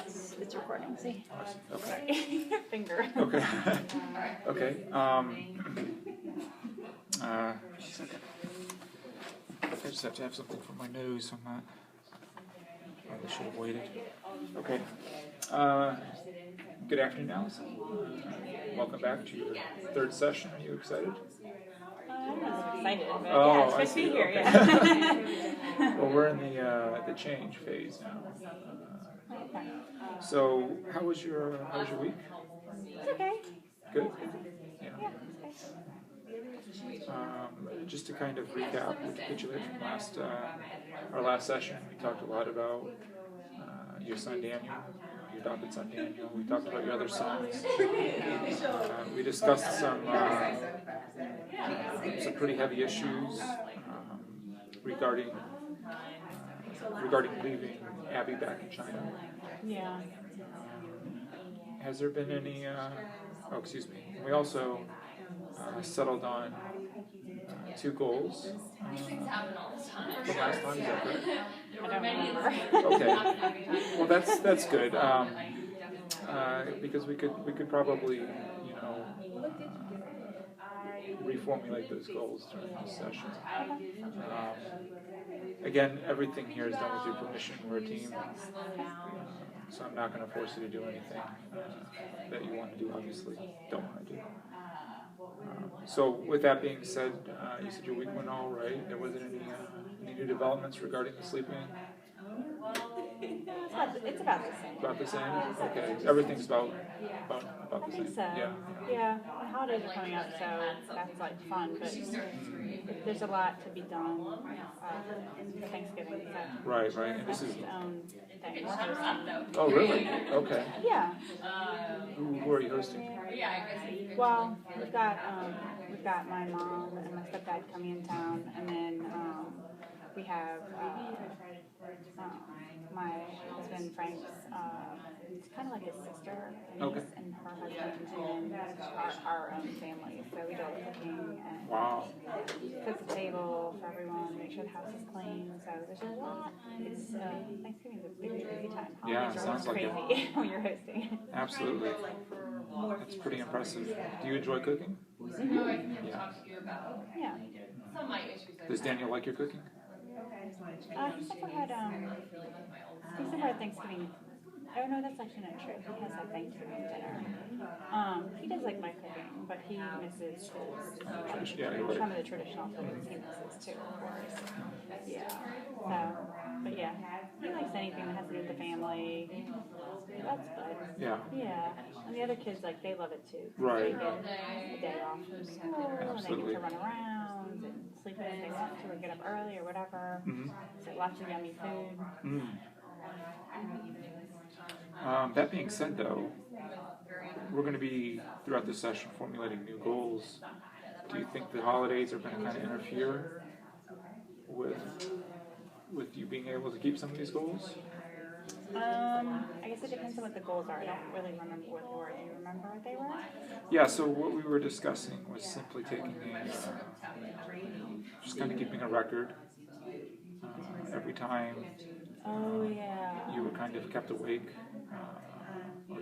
It's recording. See? Okay. Finger. Okay. Okay. Just a second. I just have to have something for my nose. I'm not. Probably should have waited. Okay. Good afternoon, Allison. Welcome back to your third session. Are you excited? I'm not excited, but Oh, yeah, it's I good to see. be here. Okay. Yeah. Well, we're in the change phase now. Okay. So, how was your week? It's okay. Good. Yeah, Yeah. it's okay. Just to kind of recap, recapitulate from our last session, we talked a lot about your son Daniel, your adopted son Daniel. We talked about your other sons. We discussed some pretty heavy issues regarding leaving Abby back in China. Yeah. Has there been any? Oh, excuse me. We also settled on 2 goals from last time. Is that correct? I don't remember. Okay. Well, that's good. Because we could probably reformulate those goals during this session. Again, everything here is done with your permission. We're a team, so I'm not going to force you to do anything that you want to do. Obviously, don't want to do. So, with that being said, you said your week went all right. There wasn't any new developments regarding the sleeping. It's about the same. About the same. Okay. Everything's about I the think same. so. Yeah. Yeah. The holidays are coming up, so that's like fun, but there's a lot to be done for Thanksgiving. So Right. And this is. Thing. Oh, really? Okay. Yeah. Who are you hosting? Well, we've got my mom and my stepdad coming in town, and then we have my husband Frank's. It's kind of like his sister, Okay. and her husband, and then our own family. So we do all the cooking and Wow. cook the table for everyone, make sure the house is clean. So there's a lot. It's Thanksgiving's a big crazy time. Yeah, Holidays are sounds like it. crazy when you're hosting. Absolutely. That's pretty impressive. Do you enjoy cooking? Mm-hmm. Yeah. Yeah. Does Daniel like your cooking? He's never had Thanksgiving. Oh no, that's actually not true. He has had Thanksgiving dinner. He does like my cooking, but he misses some of the traditional foods. He misses too, of course. Yeah. So, but yeah, he likes anything that has to do with the family. That's good. Yeah. Yeah. And the other kids, like, they love it too. Right. They get a day off from school, and they get to run around and sleep in if they want to, or get up early or whatever. Mm-hmm. So lots of yummy food. Mm. That being said, though, we're going to be, throughout this session, formulating new goals. Do you think the holidays are going to kind of interfere with you being able to keep some of these goals? I guess it depends on what the goals are. I don't really remember what they were. Do you remember what they were? Yeah, so what we were discussing was simply taking just kind of keeping a record every time you were kind of kept awake, or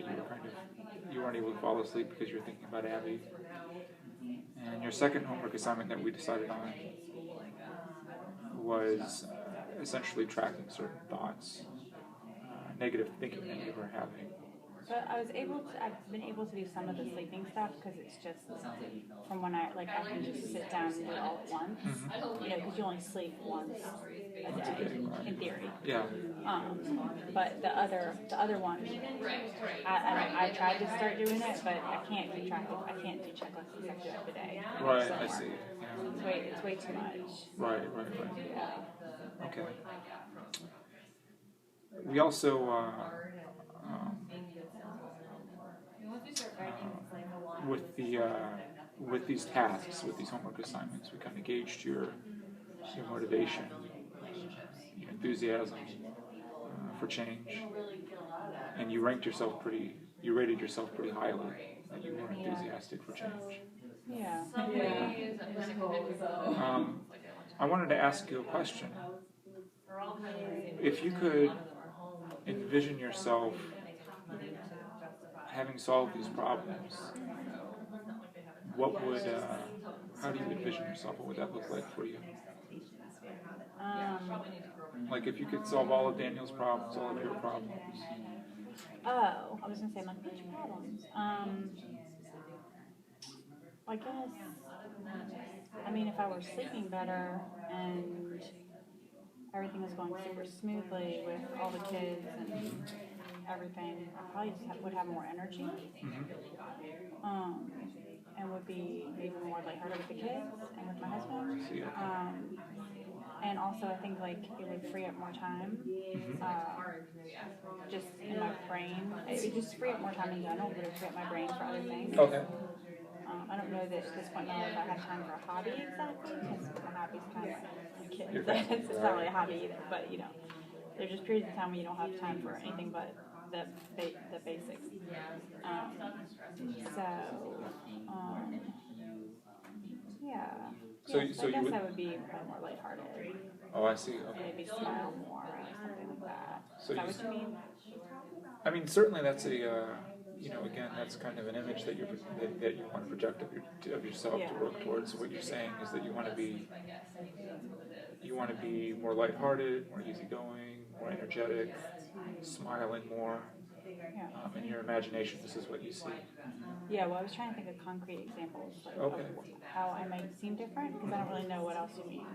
you weren't able to fall asleep because you were thinking about Abby. And your second homework assignment that we decided on was essentially tracking certain thoughts, negative thinking that you were having. But I've been able to do some of the sleeping stuff because it's just from when I can just sit down and do it all at once. Mm-hmm. Because you only sleep once a day, in theory. Yeah. But the other one, I tried to start doing it, but I can't keep track of. I can't do checklists and stuff throughout the day. Right. So I see. Yeah. It's way too much. Right. Yeah. Okay. We also. With these tasks, with these homework assignments, we kind of gauged your motivation, your enthusiasm for change, and you rated yourself pretty highly that you were enthusiastic for change. Yeah. I wanted to ask you a question. If you could envision yourself having solved these problems, what would, how do you envision yourself? What would that look like for you? Like if you could solve all of Daniel's problems, all of your problems. Oh, I was gonna say, I'm like, which problems? I guess, I mean, if I were sleeping better and everything was going super smoothly with all the kids and everything, I probably just would have more energy. And would be maybe more lighthearted with the kids and with my husband. And also I think like it would free up more time, just in my brain. It would just free up more time in general, but it would free up my brain for other things. Okay. I don't know that at this point in my life I have time for a hobby exactly, because my hobby's kind of like kids. It's not really a hobby either, but you know, there's just periods of time when you don't have time for anything but the basics. Yeah. So, Yes, so I you guess would. I would be probably more lighthearted. Oh, I see. Okay. Maybe smile more or something like that. So Is that what you mean? I mean, certainly that's a, you know, again, that's kind of an image that that you want to project of yourself to work towards. So what you're saying is that you want to be more lighthearted, more easygoing, more energetic, smiling more. Yeah. In your imagination, this is what you see. Yeah, well, I was trying to think of concrete examples like, Okay. of how I might seem different, because I don't really know what else you mean.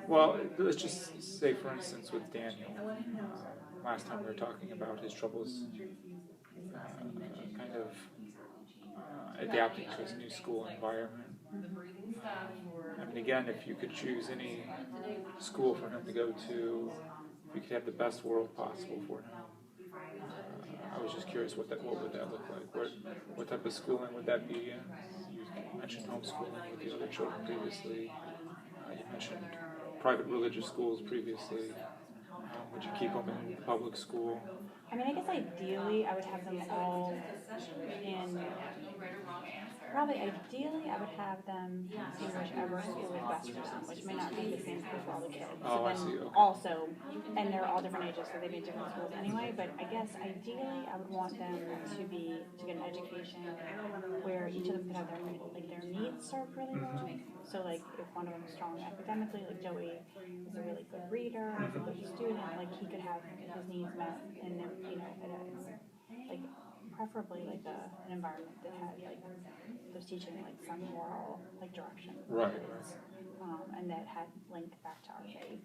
Well, let's just say, for instance, with Daniel, last time we were talking about his troubles kind of adapting to his new school environment. I mean, again, if you could choose any school for him to go to, if you could have the best world possible for him, I was just curious what would that look like? What type of schooling would that be in? You mentioned homeschooling with the other children previously. You mentioned private religious schools previously. Would you keep them in public school? I mean, I guess ideally I would have them all in, probably ideally I would have them in whichever school is best for them, which may not be the same school for all the kids. Oh, I then see. Okay. Also, and they're all different ages, so they'd be in different schools anyway, but I guess ideally I would want them to get an education where each of them could have their needs served really well. So like if one of them is strong academically, like Joey is a really good reader, is a good student, like he could have his needs met in like preferably like an environment that had like was teaching like some moral like direction. Right. And that had linked back to our faith.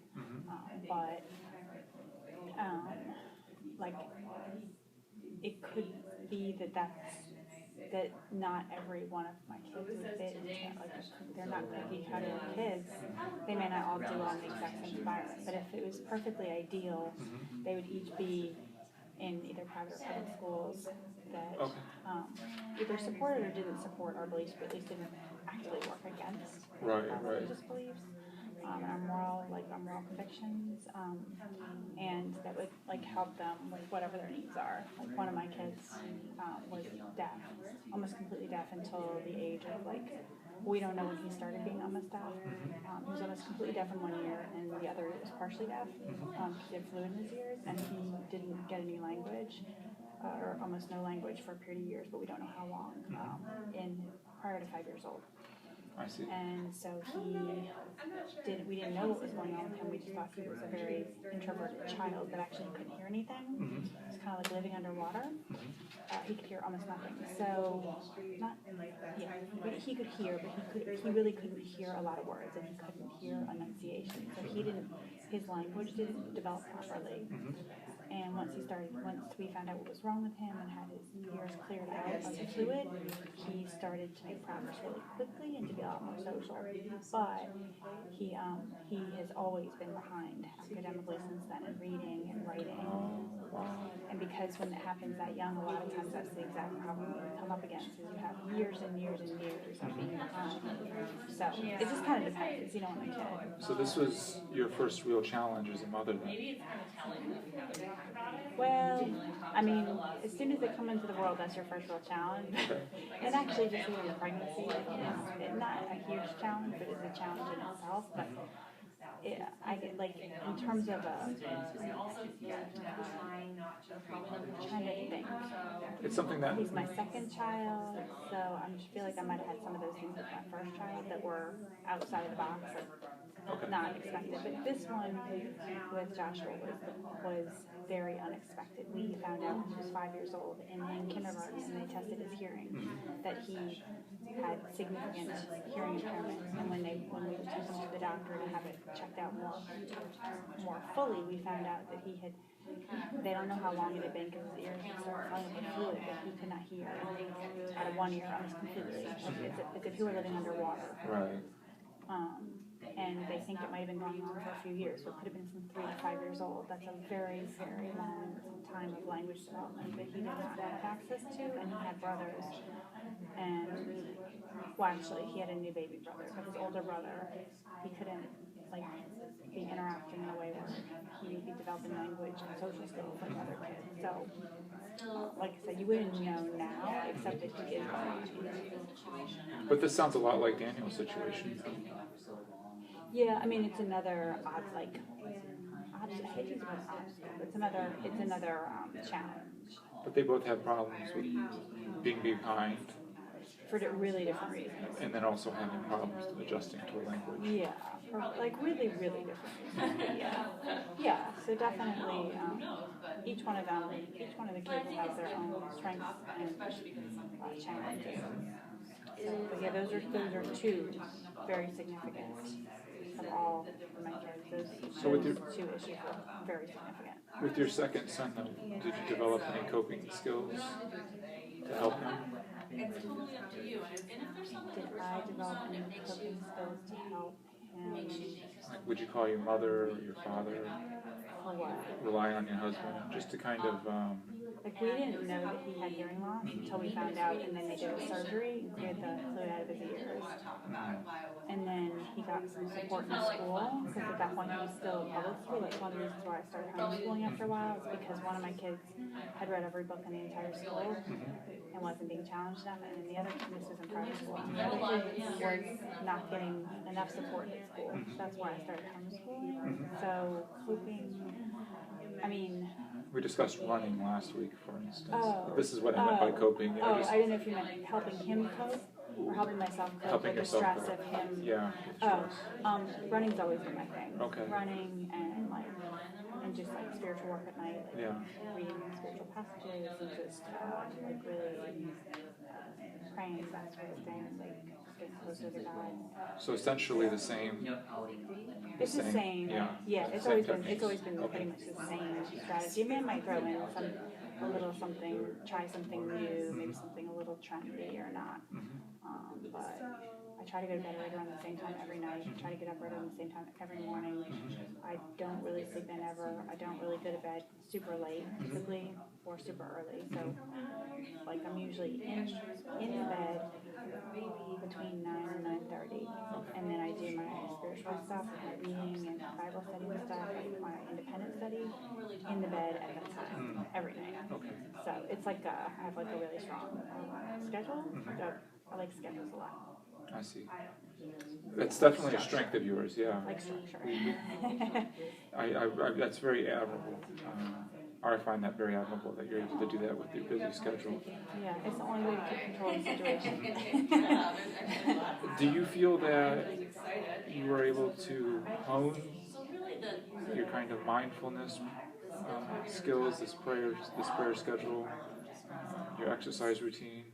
Like it could be that not every one of my kids would fit into like they're not cookie cutter kids. They may not all do well in the exact same environment, but if it was perfectly ideal, they would each be in either private or public schools that either supported or didn't support our beliefs, but at least didn't actively work against our religious beliefs. Our moral convictions, and that would like help them with whatever their needs are. Like one of my kids was deaf, almost completely deaf until the age of like, we don't know when he started being almost deaf. He was almost completely deaf in 1 year, and the other was partially deaf. He had fluid in his ears, and he didn't get any language, or almost no language for a period of years, but we don't know how long, prior to 5 years old. I see. And so we didn't know what was going on with him. We just thought he was a very introverted child that actually couldn't hear anything. It was kind of like living underwater. He could hear almost nothing. So, he could hear, but he really couldn't hear a lot of words, and he couldn't hear enunciation. So his language didn't develop properly. And once we found out what was wrong with him and had his ears cleared out of the fluid, he started to make progress really quickly and to be a lot more social. But he has always been behind academically since then in reading and writing. And because when it happens that young, a lot of times that's the exact problem you come up against, is you have years and years and years of being behind. So it just kind of depends, on the kid. So this was your first real challenge as a mother then? Well, I mean, as soon as they come into the world, that's your first real challenge. And actually, just even the pregnancy is not a huge challenge, but it's a challenge in itself. But I get like in terms of trying to think. It's something that He's my second child, so I just feel like I might have had some of those things with my first child that were outside of the box, like not expected. But this one with Joshua was very unexpected. We found out when he was 5 years old in kindergarten, and they tested his hearing, that he had significant hearing impairment. And when we took him to the doctor to have it checked out more fully, we found out that he had. They don't know how long it had been because his ears had started filling with fluid, but he could not hear out of one ear almost completely. It's if he were living underwater. right. And they think it might have been going on for a few years, so it could have been from 3 to 5 years old. That's a very, very long time of language development that he did not have access to, and he had brothers. And, well, actually, he had a new baby brother, but his older brother, he couldn't, like, be interacting in a way where he would be developing language and social skills like other kids. So, like I said, you wouldn't know now, except that he is blind. But this sounds a lot like Daniel's situation. Yeah, I mean, it's another I hate to use the word obstacle. It's another challenge. But they both have problems with being behind, For really different reasons. and then also having problems adjusting to a language. Yeah, for like really, really different reasons. Yeah. So definitely, each one of the kids has their own strengths and challenges. So, but yeah, those are two very significant of all of my kids. Those two issues are very significant. With your second son, though, did you develop any coping skills to help him? Did I develop any coping skills to help him? Like, would you call your mother or your father? For what? Rely on your husband, just to kind of. Like, we didn't know that he had hearing loss until we found out, and then they did a surgery and cleared the fluid out of his ears. And then he got some support in school, because at that point he was still in public school. That's one of the reasons why I started homeschooling after a while, is because one of my kids had read every book in the entire school and wasn't being challenged enough, and then the other, this was in private school, and the other kid was not getting enough support at school. That's why I started homeschooling. So, coping, I mean... We discussed running last week, for instance. Oh. This is what I meant by coping. You know, I didn't know if you meant helping him cope or helping myself cope helping with the yourself stress cope. of him. Yeah. Running's always been my thing. Okay. Running and just like spiritual work at night, like reading spiritual passages and just like really praying, that sort of thing, like getting closer to God. So essentially the same. It's the same. Yeah. It's always been pretty much the same strategy. I mean, I might throw in a little something, try something new, maybe something a little trendy or not. But I try to go to bed right around the same time every night. I try to get up right around the same time every morning. I don't really sleep in ever. I don't really go to bed super late, typically, or super early. So, like, I'm usually in bed between 9 and 9:30, and then I do my spiritual stuff, my reading and Bible study and stuff, like my independent study, in the bed at that time every night. Okay. So it's like I have like a really strong schedule. So I like schedules a lot. I see. That's definitely a strength of yours, yeah. Like structure. That's very admirable. I find that very admirable that you're able to do that with your busy schedule. Yeah, it's the only way to keep control of the situation. Do you feel that you were able to hone your kind of mindfulness skills, this prayer schedule, your exercise routine?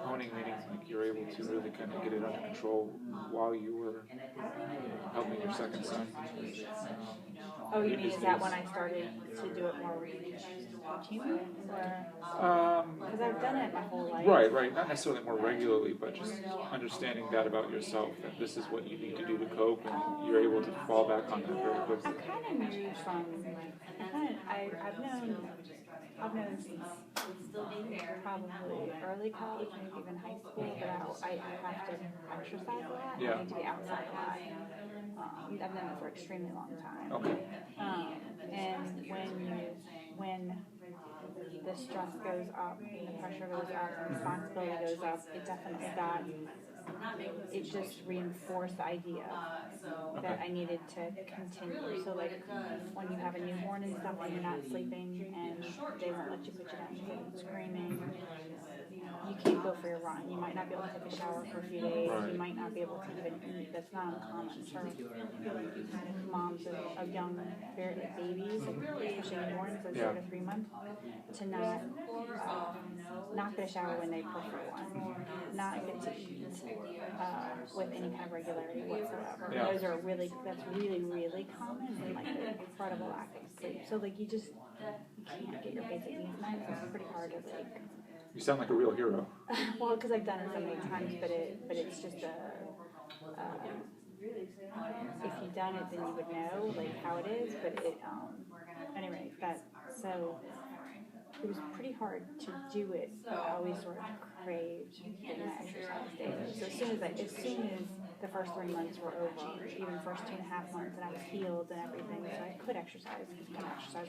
Honing meaning like you're able to really kind of get it under control while you were helping your second son. Oh, you mean is that when I started to do it more routinely? Because I've done it my whole life. Right. Not necessarily more regularly, but just understanding that about yourself, that this is what you need to do to cope, and you're able to fall back on that very quickly. I kind of moved from, I've known since probably early college, maybe even high school, that I have to exercise a lot. Yeah. I need to be outside a lot. I've done it for an extremely long time. Okay. And when the stress goes up, and the pressure goes up, and the responsibility goes up, it definitely got it just reinforced the idea that I needed to continue. So like when you have a newborn and stuff and you're not sleeping and they won't let you put you down because it's screaming, you can't go for your run. You might not be able to take a shower for a few days. Right. You might not be able to even eat. That's not uncommon for moms of young babies, especially newborns, like 0 to 3 months, to not get a shower when they prefer one, not get to eat with any kind of regularity whatsoever. Yeah. That's really common, and like an incredible lack of sleep. So like you can't get your basic needs met. So it's pretty hard to like. You sound like a real hero. Well, because I've done it so many times, but it's just if you've done it, then you would know like how it is. But anyway, so it was pretty hard to do it. I always sort of craved getting my exercise daily. So as soon as the first 3 months were over, even the first 2.5 months, and I was healed and everything, so I could exercise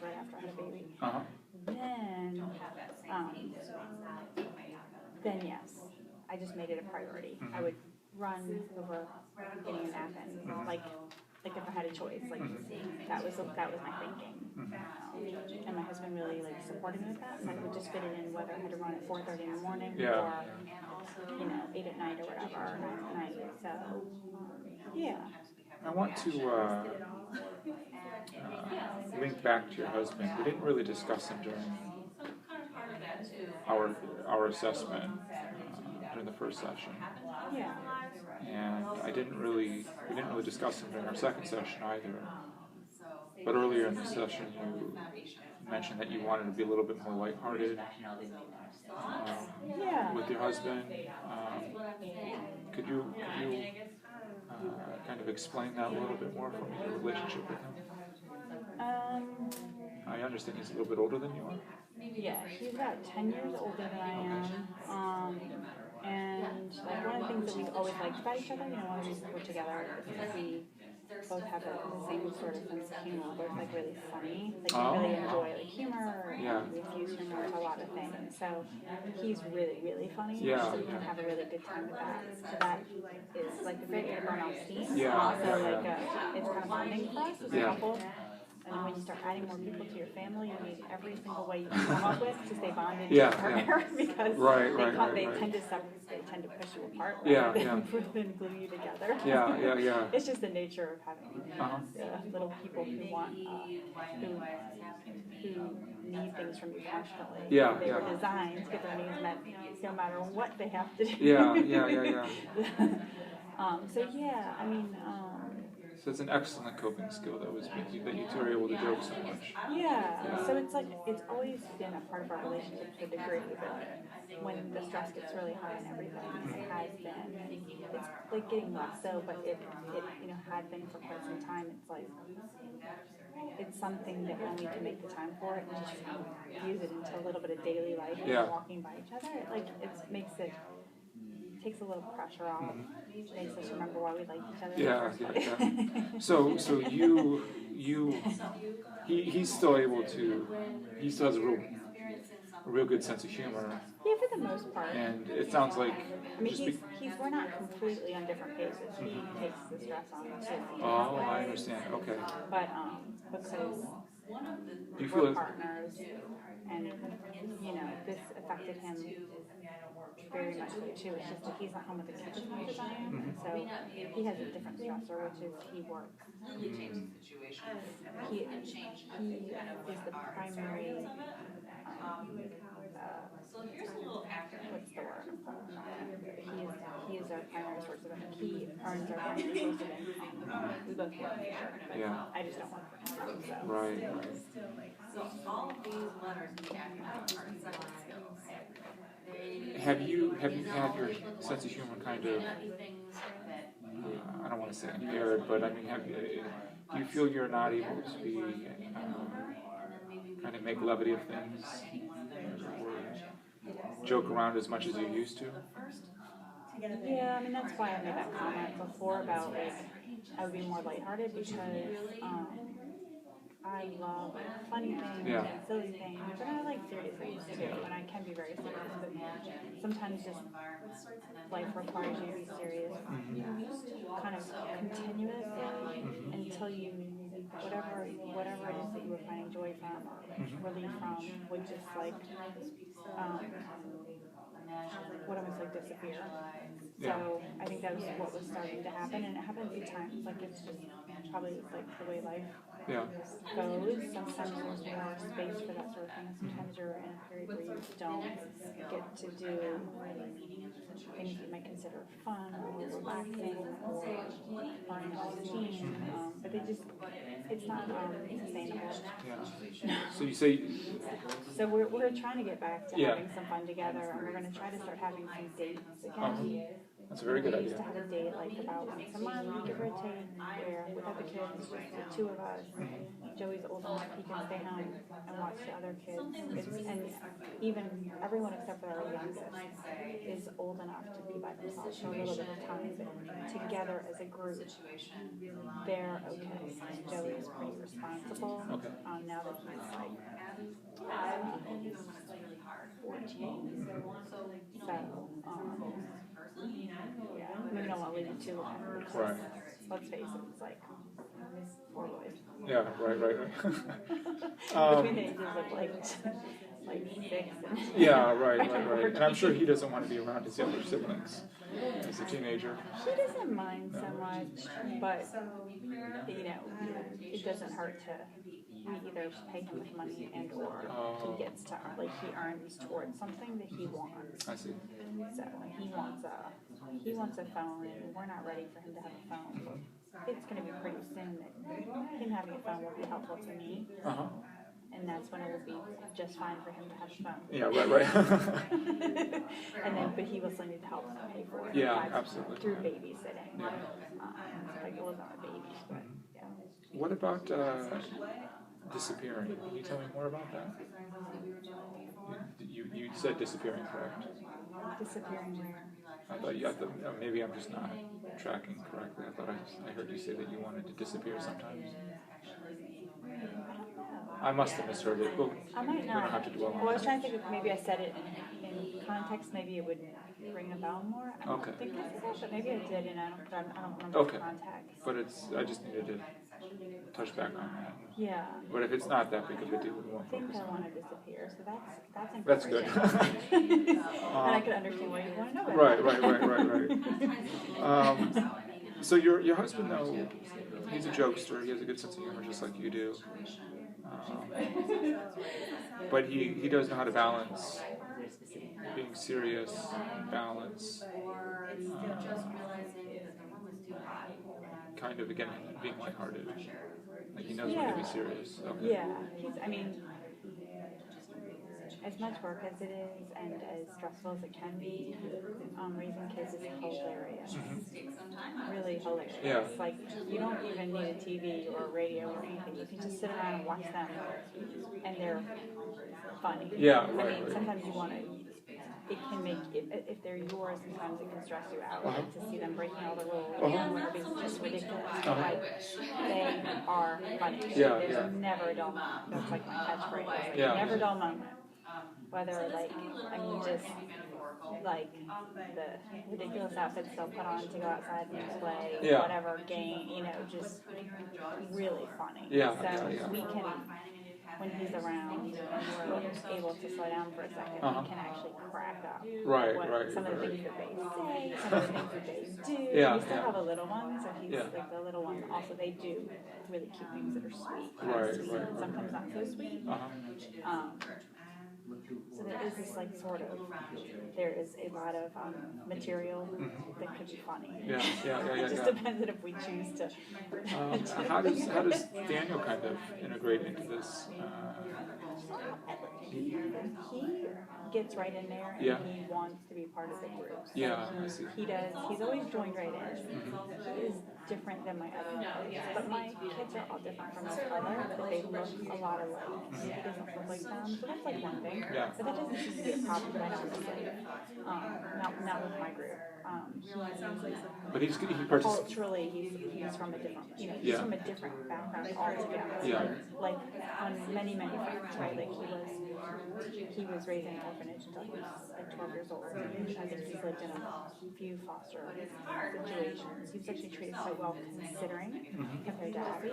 right after I had a baby. Uh-huh. Then yes, I just made it a priority. Mm-hmm. I would run over getting a nap in, like if I had a choice, like that was my thinking. And my husband really like supported me with that, and I would just fit it in whether I had to run at 4:30 in the morning or 8 at night or whatever, or 9 at night. So yeah. I want to link back to your husband. We didn't really discuss him during our assessment during the first session. Yeah. And we didn't really discuss him during our second session either. But earlier in the session, you mentioned that you wanted to be a little bit more lighthearted with your husband. Could you kind of explain that a little bit more for me, your relationship with him? I understand he's a little bit older than you are. Yeah, he's about 10 years older than I am. And like one of the things that we've always liked about each other, one of the reasons we're together is that we both have the same sort of sense of humor. We're both like really funny. Like we really enjoy like humor, and we use humor to a lot of things. So he's really funny. So we can have a really good time with that. So that is like a great way to burn off steam. Also like it's kind of bonding for us as a couple. And then when you start adding more people to your family, you need every single way you can come up with to stay bonded to your partner because they tend to push you apart than glue you together. It's just the nature of having little people who want who need things from you constantly. They were designed to get their needs met no matter what they have to do. So yeah, I mean. So it's an excellent coping skill that you two are able to joke so much. Yeah. So it's like it's always been a part of our relationship to a degree, but when the stress gets really high and everything, it has been. It's like getting less so, but it had been for quite some time. It's like it's something that we'll need to make the time for it and just use it into a little bit of daily life and walking by each other. Like it takes a little pressure off. Makes us remember why we like each other. So he's still able to. He still has a real good sense of humor. Yeah, for the most part. And it sounds like. I mean, we're not completely on different pages. He takes the stress on too. Oh, I understand. Okay. But because we're partners, and this affected him very much too. It's just that he's not home with the kids as much as I am, so he has a different stressor, which is he works. He is the primary. What's the word? He is our primary source of income. He earns our primary source of income. We both work here, but I just don't work for him. So. Right. So all of these letters we have are separate skills. Have you had your sense of humor kind of, I don't want to say impaired, but I mean, do you feel you're not able to be, kind of make levity of things, or joke around as much as you used to? Yeah, I mean, that's why I made that comment before about, like, I would be more lighthearted because, I love funny things Yeah. and silly things, but I like serious things too, and I can be very serious, but sometimes just life requires you to be serious kind of continuously until you, whatever it is that you were finding joy from or relief from would just like, would almost like disappear. Yeah. So I think that was what was starting to happen, and it happened a few times. Like it's just probably like the way life Yeah. goes. Sometimes there's more space for that sort of thing. Sometimes you're in a period where you don't get to do things you might consider fun or relaxing or burning all steam. But it's not sustainable. Yeah. So you say, So we're trying to get back to Yeah. having some fun together, and we're going to try to start having some dates again. that's a very good We used idea. to have a date like about once a month, give or take, where without the kids, it's just the two of us. Joey's old enough, he can stay home and watch the other kids. And even everyone except for our youngest is old enough to be by themselves for a little bit of time. But together as a group, they're okay. Joey is pretty responsible. Okay. Now that he's like 14. So, yeah, maybe don't want to leave it too long. Because, Right. let's face it, it's like 4 boys. Yeah, right. Between the ages of like 6 and Yeah, right. And I'm sure he doesn't want to be around his younger siblings as a teenager. He doesn't mind so much, but it doesn't hurt to either pay him with money and or he gets to he earns towards something that he wants. I see. So he wants a phone, and we're not ready for him to have a phone. It's going to be pretty soon that him having a phone will be helpful to me. And that's when it will be just fine for him to have a phone. Yeah, right. And then, but he will still need help to pay for it. Yeah, absolutely. Through babysitting. Yeah. Like it wasn't a baby, but yeah. What about disappearing? Can you tell me more about that? You said disappearing, correct? Disappearing where? I thought maybe I'm just not tracking correctly. I thought I heard you say that you wanted to disappear sometimes. I must have misheard it. Well, I might we not. don't have to dwell on Well, I was that. trying to think if maybe I said it in context, maybe it would ring a bell more. I don't Okay. think I said that, but maybe I did, and I don't remember Okay. the context. But I just needed to touch back on that. Yeah. But if it's not that big of a deal, we I won't think focus I on want it. to disappear, so that's That's good. encouraging. And I can understand why you want to know about Right. So your husband, though, he's a jokester. He has a good sense of humor, just like you do. But he does know how to balance being serious, balance, kind of, again, being lighthearted. Like he knows when to be serious. Okay. Yeah, as much work as it is and as stressful as it can be, raising kids is hilarious. Really hilarious. Yeah. Like, you don't even need a TV or a radio or anything. You can just sit around and watch them, and they're funny. Yeah, I right. mean, sometimes you want to, it can make, if they're yours, sometimes it can stress you out to see them breaking all the rules or being just ridiculous. Like, they are funny. Yeah, There's yeah. never a dull moment. That's like my catchphrase. Like, Yeah. never a dull moment. Whether just like the ridiculous outfits they'll put on to go outside and play, whatever game, just really funny. Yeah, So yeah. we can, when he's around and we're able to slow down for a second, we can actually crack up. Right. Some of the things that they say, some of the things that they do. Yeah, We still yeah. have a little one, so he's Yeah. like the little one. Also, they do really cute things that are sweet. Right. Sometimes not so sweet. So there is this there is a lot of material that could be funny. Yeah. It just depends on if we choose to. How does Daniel kind of integrate into this? He gets right in there and he wants to be part of the group. So Yeah, I see. he does. He's always joined right in. He is different than my other kids, but my kids are all different from each other, but they look a lot alike. He doesn't look like them, so that's like one thing. Yeah. But that doesn't seem to be a problem when I was like, not with my group. But he participates. Culturally, he's from a different, you know, he's from a different background altogether. Yeah. Like on many fronts, right? Like he was raised in an orphanage until he was like 12 years old. I think he's lived in a few foster situations. He was actually treated quite well considering compared to Abby.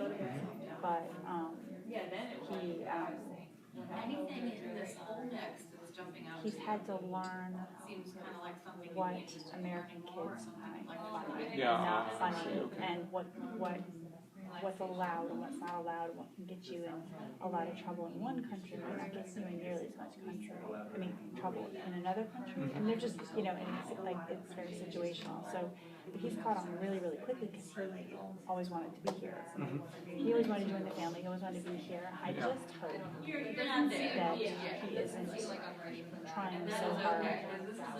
But Anything in this whole mix that's jumping out. he's had to learn Seems kind of like something. what American kids find funny and Yeah, not I funny, see, okay. and what's allowed and what's not allowed, and what can get you in a lot of trouble in one country might not get you in nearly as much trouble in another country. And they're just, you know, and it's like it's very situational. So he's caught on really quickly because he always wanted to be here. He always wanted to join the family. He always wanted to be here. I just hope that he isn't trying so hard.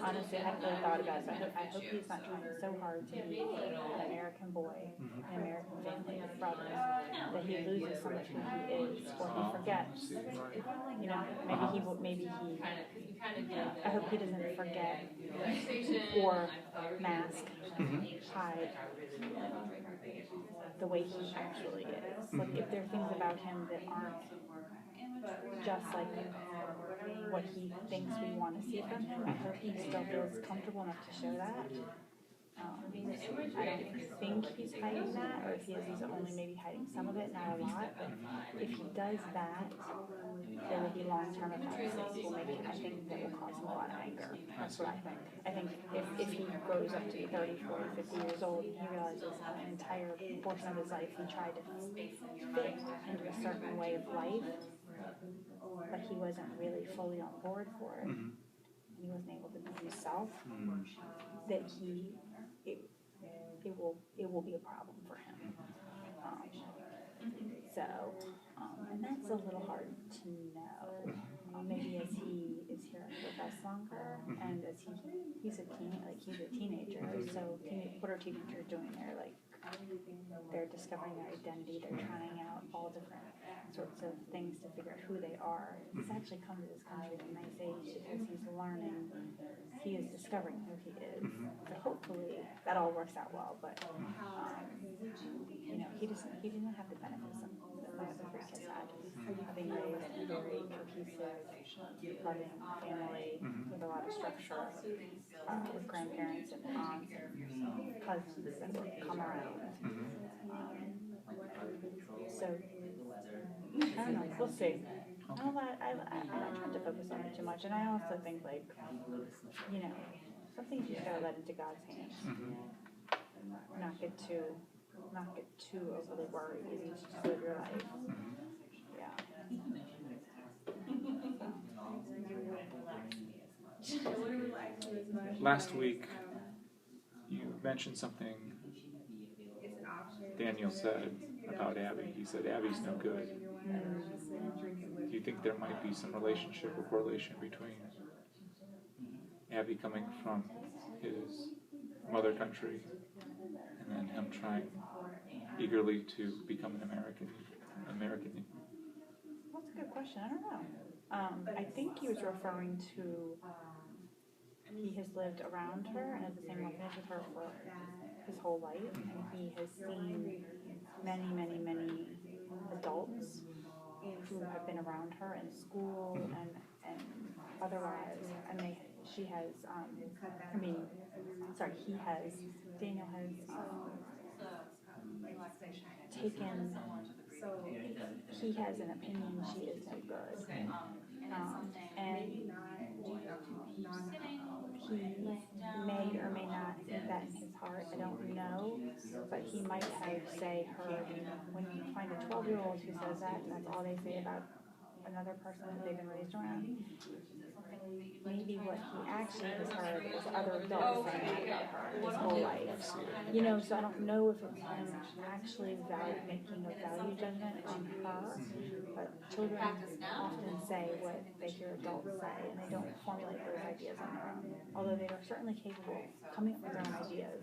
Honestly, I haven't really thought about it, but I hope he's not trying so hard to be an American boy, an American family with brothers, that he loses some of who he is, or he forgets. You know, maybe he. I hope he doesn't forget or mask, hide the way he actually is. Like if there are things about him that aren't just like what he thinks we want to see from him, I hope he still feels comfortable enough to show that. I don't think he's hiding that, or if he is, he's only maybe hiding some of it, not a lot. But if he does that, there will be long-term effects that will make it, I think, that will cause him a lot of anger. That's what I think. I think if he grows up to be 30, 40, 50 years old, and he realizes an entire portion of his life he tried to fit into a certain way of life, but he wasn't really fully on board for it, and he wasn't able to be himself, that it will be a problem for him. And that's a little hard to know. Maybe as he is here with us longer, and as he's a teenager. So what are teenagers doing? They're discovering their identity. They're trying out all different sorts of things to figure out who they are. He's actually come to this country at a nice age because he's learning. He is discovering who he is. So hopefully that all works out well. But you know, he didn't have the benefits that my other three kids had. Having raised a very cohesive, loving family with a lot of structure, with grandparents and aunts and cousins that would come around. So I don't know. We'll see. I tried to focus on it too much, and I also think, like, you know, some things you just gotta let into God's hands. Not get too overly worried. You just live your life. Yeah. Last week, you mentioned something Daniel said about Abby. He said Abby's no good. Do you think there might be some relationship or correlation between Abby coming from his mother country and then him trying eagerly to become an American? That's a good question. I don't know. I think he was referring to he has lived around her and has the same orphanage with her for his whole life, and he has seen many adults who have been around her in school and otherwise, and Daniel has taken, he has an opinion she is no good, and he may or may not think that in his heart, I don't know, but he might have heard, when you find a 12-year-old who says that, and that's all they say about another person that they've been raised around, maybe what he actually has heard is other adults saying that about her his whole life. You know, so I don't know if it's him actually making a value judgment on her, but children often say what they hear adults say, and they don't formulate those ideas on their own. Although they are certainly capable of coming up with their own ideas,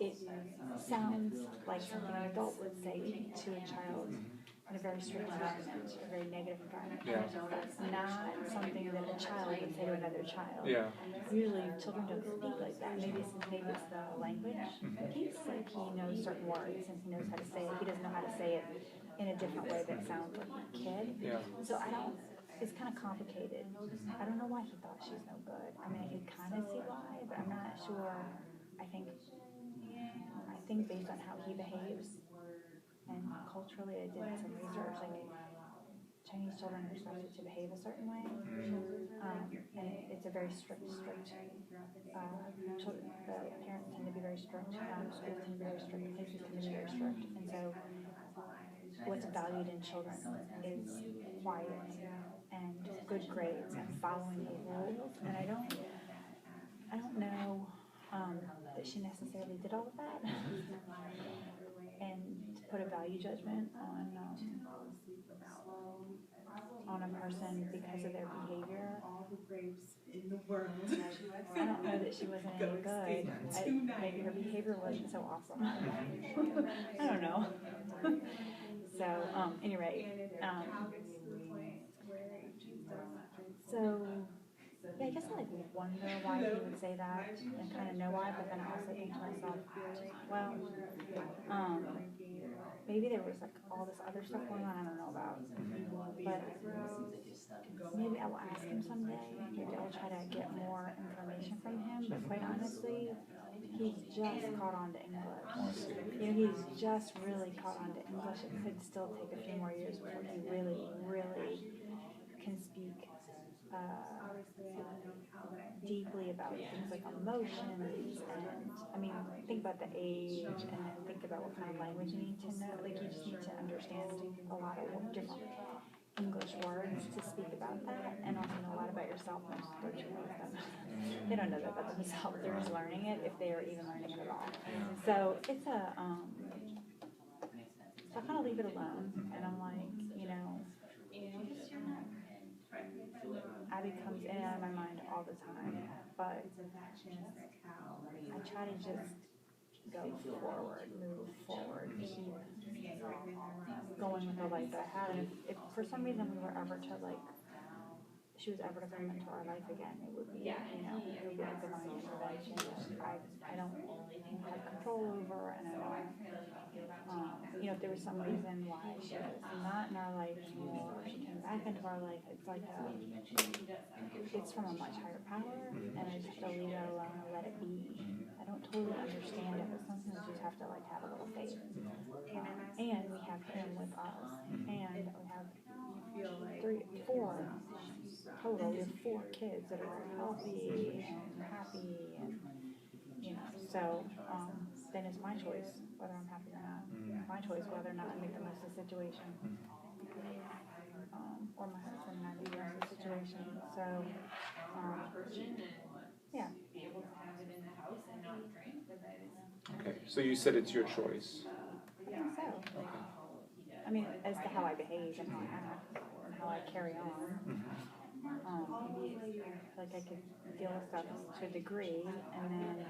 it sounds like something an adult would say to a child in a very strict environment, a very negative environment. Yeah. That's not something that a child would say to another child. Yeah. Usually children don't speak like that. Maybe it's the language piece, like he knows certain words and he knows how to say it. He doesn't know how to say it in a different way that sounds like a kid. Yeah. So it's kind of complicated. I don't know why he thought she's no good. I mean, I can kind of see why, but I'm not sure. I think based on how he behaves and culturally, I did some research, like Chinese children are expected to behave a certain way, and it's a very strict. The parents tend to be very strict, schools tend to be very strict, places tend to be very strict, and so what's valued in children is quiet and good grades and following the rules. And I don't know that she necessarily did all of that. And to put a value judgment on a person because of their behavior, I don't know that she wasn't any good. Maybe her behavior wasn't so awesome. I don't know. So, anyway, so yeah, I guess I wonder why he would say that and kind of know why, but then I also think to myself, well, maybe there was all this other stuff going on I don't know about, but maybe I will ask him someday. Maybe I'll try to get more information from him, but quite honestly, he's just caught on to English. He's just really caught on to English. It could still take a few more years before he really, really can speak deeply about things like emotions. And I mean, think about the age, and then think about what kind of language you need to know. Like, you just need to understand a lot of different English words to speak about that, and also know a lot about yourself. Most they don't know that about themselves. They're just learning it, if they are even learning it at all. So it's so I kind of leave it alone, and I'm like, Abby comes in and out of my mind all the time, but I try to just go forward, move forward, keep going with the life that I had. And if for some reason we were ever to she was ever to come into our life again, it would be, it would be a divine intervention that I don't have control over, and I don't, if there was some reason why she was not in our life anymore, or she came back into our life, it's like it's from a much higher power, and I just have to leave it alone and let it be. I don't totally understand it, but sometimes you just have to have a little faith. And we have him with us, and we have 4 total. We have 4 kids that are very healthy and happy, and so then it's my choice whether I'm happy or not. My choice whether or not I make the most of the situation, or my husband and I make the most of the situation. So yeah. Okay, so you said it's your choice. I think so. Okay. I mean, as to how I behave and how I act and how I carry on. I could deal with stuff to a degree, and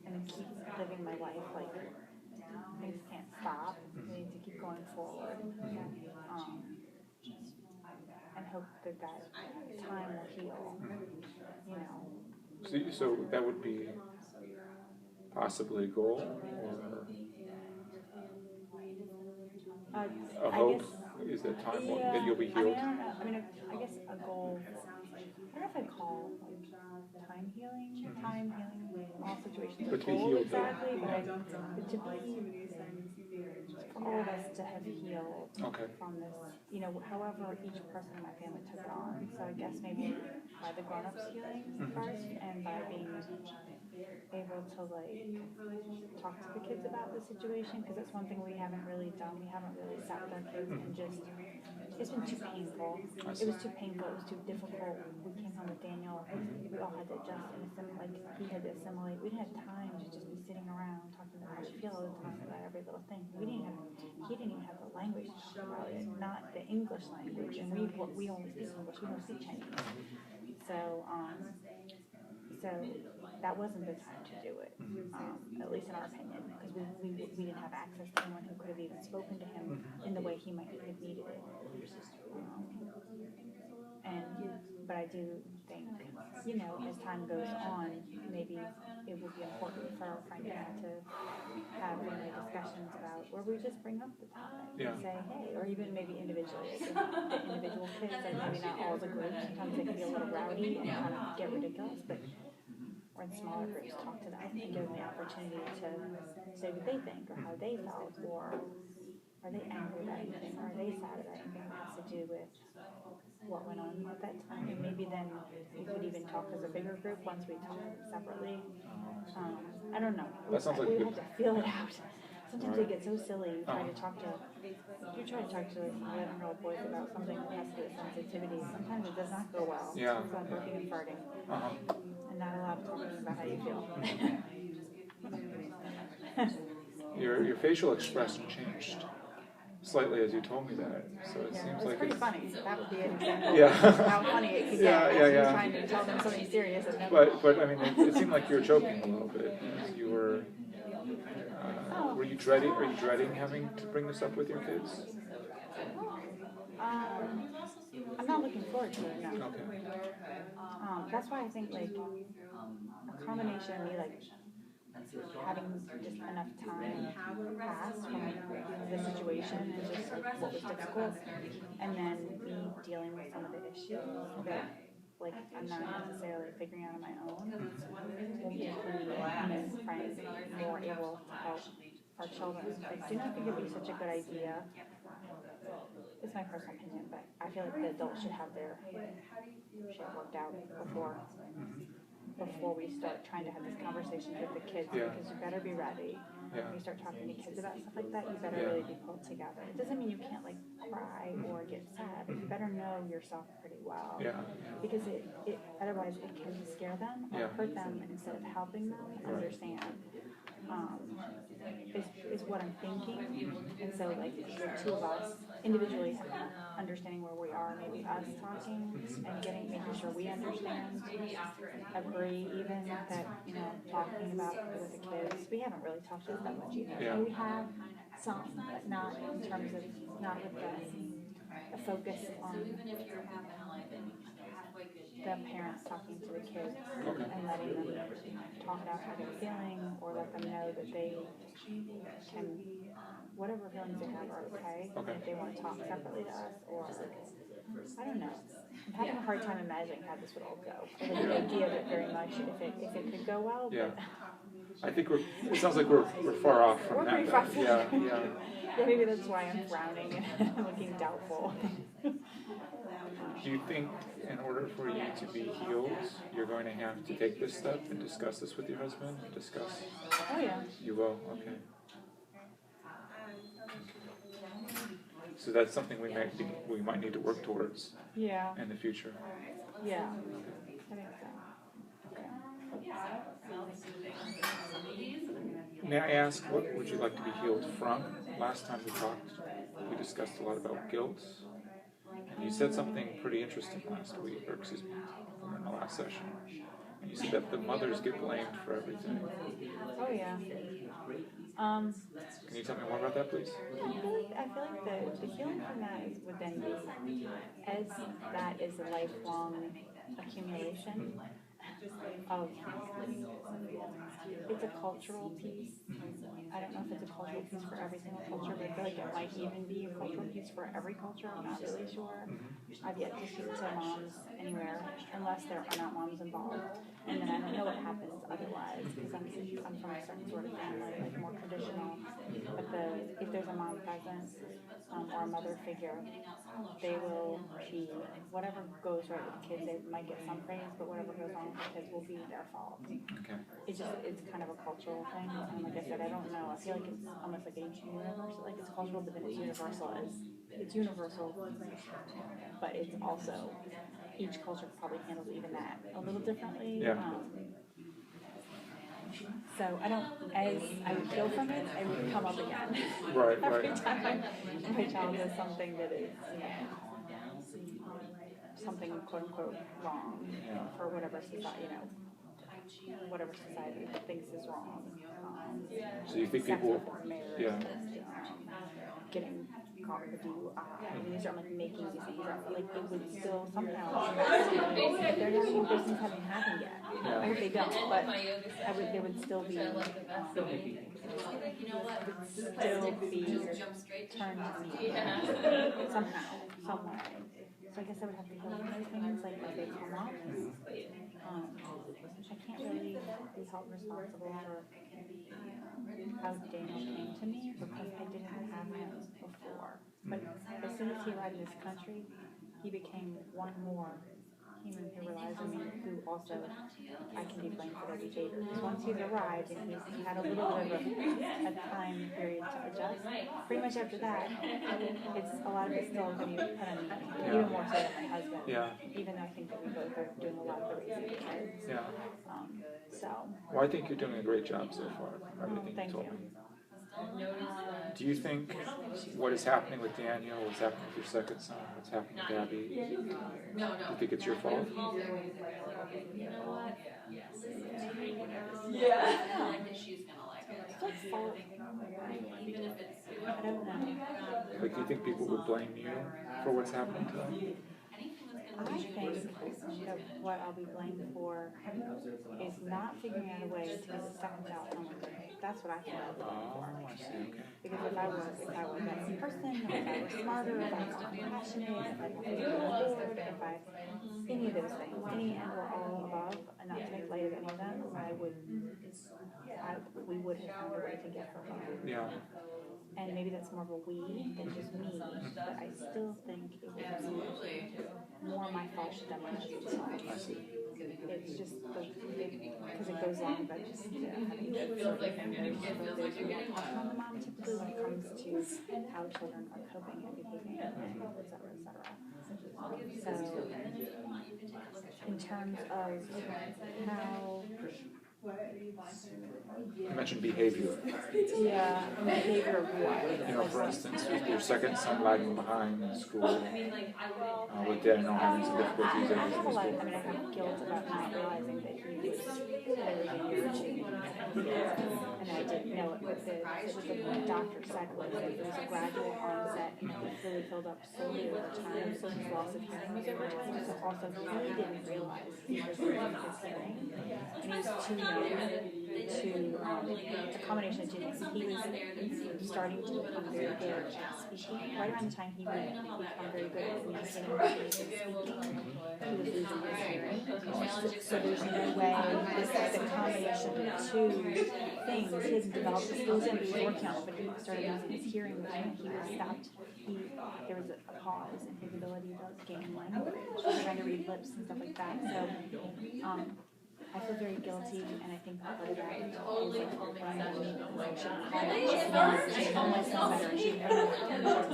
then keep living my life. Things can't stop. We need to keep going forward, and hope that time will heal. So that would be possibly a goal, or a hope. Is that time that you'll be healed? I don't know. I guess a goal. I don't know if I'd call time healing all situations. But to be goal healed, exactly, but to be for all of us to have healed from this. However each person in my family took it on. So I guess maybe by the grown-ups healing first, and by being able to talk to the kids about the situation, because that's one thing we haven't really done. We haven't really sat with our kids and just, it's been too painful. It was too painful, it was too difficult. We came home with Daniel, we all had to adjust and assimilate, he had to assimilate. We didn't have time to just be sitting around talking about how she feel all the time about every little thing. He didn't even have the language to talk about it, not the English language, and we only speak English, we don't speak Chinese. So that wasn't the time to do it, at least in our opinion, because we didn't have access to anyone who could have even spoken to him in the way he might have needed it. But I do think, you know, as time goes on, maybe it would be important for Frank and I to have family discussions about where we just bring up the topic and say, hey, or even maybe individually, like the individual kids, like maybe not all the groups. Sometimes they can be a little rowdy and kind of get ridiculous, but or in smaller groups, talk to them and give them the opportunity to say what they think or how they felt, or are they angry about anything, or are they sad about anything that has to do with what went on at that time. And maybe then we could even talk as a bigger group once we talk separately. I don't know. That sounds like we good. have to feel it out. Sometimes they get so silly. You try to talk to like 11-year-old boys about something that has to do with sensitivity. Sometimes it does not go well. Yeah. It's like burping and farting, and not a lot of talking about how you feel. Your facial expression changed slightly as you told me that, so it seems like pretty it's funny. That would be an example Yeah. of how funny it could get. Yeah. Trying to tell them something serious and then But I mean, it seemed like you were joking a little bit as you were. Were you dreading? Are you dreading having to bring this up with your kids? I'm not looking forward to it. No. Okay. That's why I think like a combination of me like having just enough time pass from the situation and just like what was difficult, and then me dealing with some of the issues that like I'm not necessarily figuring out on my own, will make me and Frank more able to help our children. I do not think it'd be such a good idea. It's my personal opinion, but I feel like the adults should have their shit worked out before we start trying to have these conversations with the kids, because you better be ready. When you start talking to kids about stuff like that, you better really be pulled together. It doesn't mean you can't like cry or get sad, but you better know yourself pretty well. Because it otherwise it can scare them or hurt them instead of helping them understand. Is what I'm thinking. And so like the two of us individually understanding where we are, maybe us talking and making sure we understand, agree even that, you know, talking about it with the kids. We haven't really talked about that much either. We have some, but not in terms of, not with the focus on the parents talking to the kids and letting them talk about how they're feeling, or let them know that they can, whatever feelings they have are okay. If they want to talk separately to us, or I don't know. I'm having a hard time imagining how this would all go. I like the idea of it very much if it could go well. But I think it sounds like we're far off from we're that. pretty far from Yeah. Yeah, maybe that's why I'm frowning and looking doubtful. Do you think in order for you to be healed, you're going to have to take this step and discuss this with your husband? Oh yeah. You will? Okay. So that's something we might need to work towards in the future. Yeah. I think so. May I ask, what would you like to be healed from? Last time we talked, we discussed a lot about guilt. And you said something pretty interesting last week, or excuse me, in the last session. And you said that the mothers get blamed for everything. Oh yeah. Can you tell me more about that, please? I feel like the healing from that would then be, as that is a lifelong accumulation of, it's a cultural piece. I don't know if it's a cultural piece for every single culture, but I feel like it might even be a cultural piece for every culture. I'm not really sure. I've yet to speak to moms anywhere, unless there are not moms involved. And then I don't know what happens otherwise, because I'm from a certain sort of family, like more traditional. But if there's a mom present, or a mother figure, they will be, whatever goes right with the kids, they might get some praise, but whatever goes wrong with the kids will be their fault. Okay. It's kind of a cultural thing, and like I said, I don't know. I feel like it's almost like a universal, like it's cultural, but then it's universal but it's also, each culture probably handles even that a little differently. So as I would heal from it, I would come up again. Every time my child does something that is, something quote unquote wrong for whatever society, whatever society thinks is wrong. So you think Sex people, before marriage, yeah, getting caught with a DUI. I mean, these are like making these things up. Like it would still somehow, if they're not even those things haven't happened yet. I hope they don't, but there would still be turned somehow, some way. So I guess I would have to go those things like if they come up. I can't really be held responsible for how Daniel came to me because I didn't have him before. But as soon as he arrived in this country, he became one more human who relies on me, who also I can be blamed for their behavior. Because once he's arrived and he's had a little bit of a time period to adjust, pretty much after that, it's a lot of it's still going to be put on me, even more so than my husband. Yeah. Even though I think that we both are doing a lot of the raising of the kids. Yeah. So. Well, I think you're doing a great job so far. Everything Thank you told you. me. Do you think what is happening with Daniel, what's happening with your second son, what's happening with Abby, do you think it's your fault? I don't know. Like, do you think people would blame you for what's happening to them? I think that what I'll be blamed for is not figuring out a way to get the second child home with me. That's what I think I'll be blamed for. Oh, I see, okay. Because if I was a better person, if I was smarter, if I was more passionate, if I was more bored, if I any of those things, any and or all above, and not to make light of any of them, we would have found a way to get her home. Yeah. And maybe that's more of a we than just me, but I still think it would be more my fault than my husband's fault. I see. It's just because it goes along with just having kids. So there's really tough on the mom typically when it comes to how children are coping and behaving, et cetera, et cetera. So in terms of how You mentioned behavior. yeah, behavior of what? You know, for instance, with your second son lagging behind in school, with Daniel having some difficulties I have a lot in of, I mean, I have guilt about not realizing that he was every year or two. And I didn't know it with it was like what the doctor said was that it was a gradual onset and it really filled up slowly over time. So his loss of hearing was over time. So also he really didn't realize he was losing his hearing. And he was too young to, a combination of two things. He was starting to become very good at speaking. Right around the time he would become very good at communicating and speaking, he was losing his hearing. So there's no way, the combination of the two things, he hadn't developed the skills that he was working on, but he started losing his hearing when he was stopped. There was a pause in his ability to gain language, trying to read lips and stuff like that. So, I feel very guilty, and I think part of that is like when I'm going to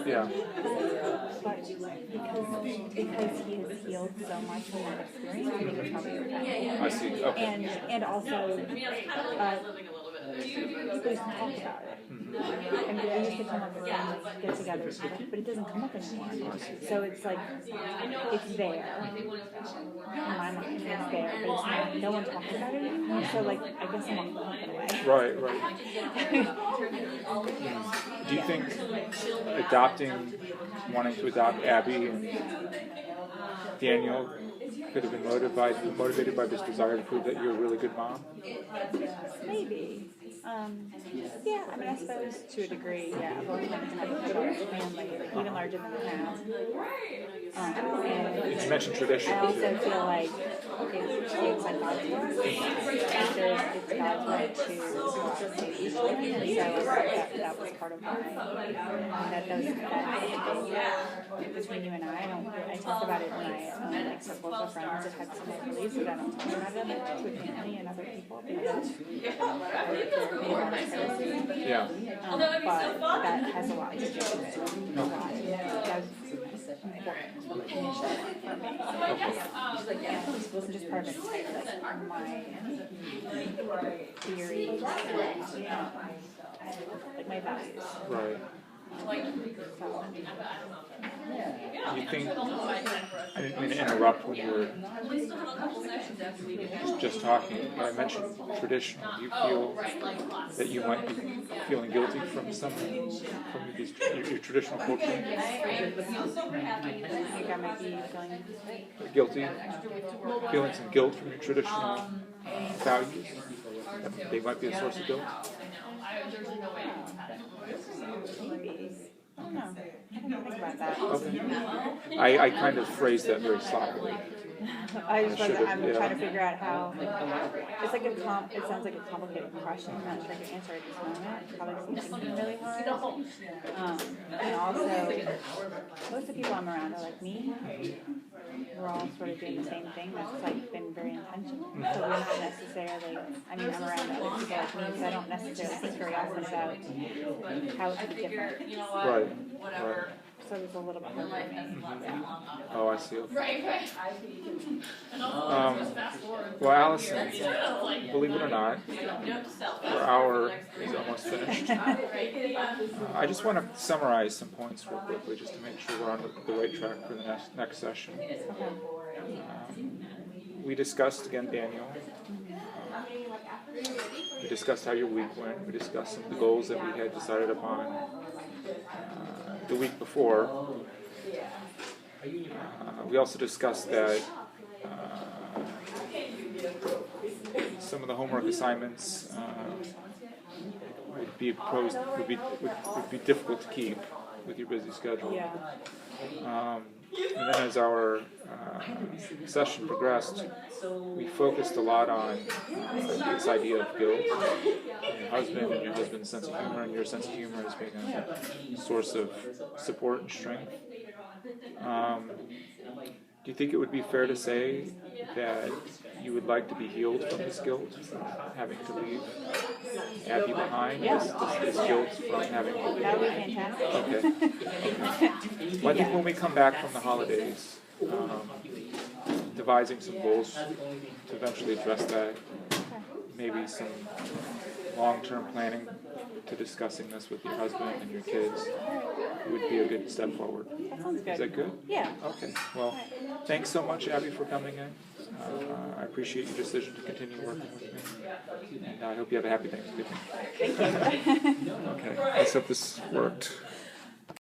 Yeah. But because he has healed so much from that experience, I think it's probably okay. I see. Okay. And also, people used to talk about it. And we used to come up with get together, but it doesn't come up anymore. So it's like, it's there. In my mind, it's there, but it's not, no one talks about it anymore. So like, I guess I'm off the hook in a way. Right, right. Do you think wanting to adopt Abby and Daniel could have been motivated by this desire to prove that you're a really good mom? Maybe. Yeah, I mean, I suppose to a degree, yeah. I've always had a large family, like even larger than the house. And You mentioned tradition. I also feel like it's like God's work. It's God's way to save each one. And so that was part of why. That between you and I talk about it when I like circles of friends that have similar beliefs, but I don't talk about it with family and other people because Yeah. but that has a lot to do with a lot. That was important for me. Just part of it, like my theory, like my values. Right. Do you think, I didn't mean to interrupt when you were just talking, but I mentioned traditional. Do you feel that you might be feeling guilty from these, your traditional culture? I think I might be feeling Guilty? Feeling some guilt from your traditional values? They might be a source of guilt? maybe. I don't know. I didn't think about that. Okay. I kind of phrased that very sloppily. I just should've, I'm yeah. trying to figure out how. It's like it sounds like a complicated question. I'm not sure I can answer at this moment. Probably thinking really hard. And also, most of the people I'm around are like me. We're all sort of doing the same thing. That's like been very intentional. So we're not necessarily. I mean, I'm around other people like me, so I don't necessarily think very often about how it could be different. Right. Right. So it's a little bit hard for me. Oh, I see. Well, Allison, believe it or not, our hour is almost finished. I just want to summarize some points real quickly, just to make sure we're on the right track for the next session. We discussed again, Daniel. We discussed how your week went. We discussed some of the goals that we had decided upon the week before. We also discussed that some of the homework assignments would be difficult to keep with your busy schedule. Yeah. And then as our session progressed, we focused a lot on this idea of guilt. Your husband and your husband's sense of humor, and your sense of humor as being a source of support and strength. Do you think it would be fair to say that you would like to be healed from this guilt, from having to leave Abby behind? Yeah. This guilt from having to leave? That would be fantastic. Okay. Well, I think when we come back from the holidays, devising some goals to eventually address that, maybe some long-term planning to discussing this with your husband and your kids would be a good step forward. That sounds good. Is that good? Yeah. Okay. Well, thanks so much, Abby, for coming in. I appreciate your decision to continue working with me. And I hope you have a happy Thanksgiving. Thank you. Okay. Let's hope this worked.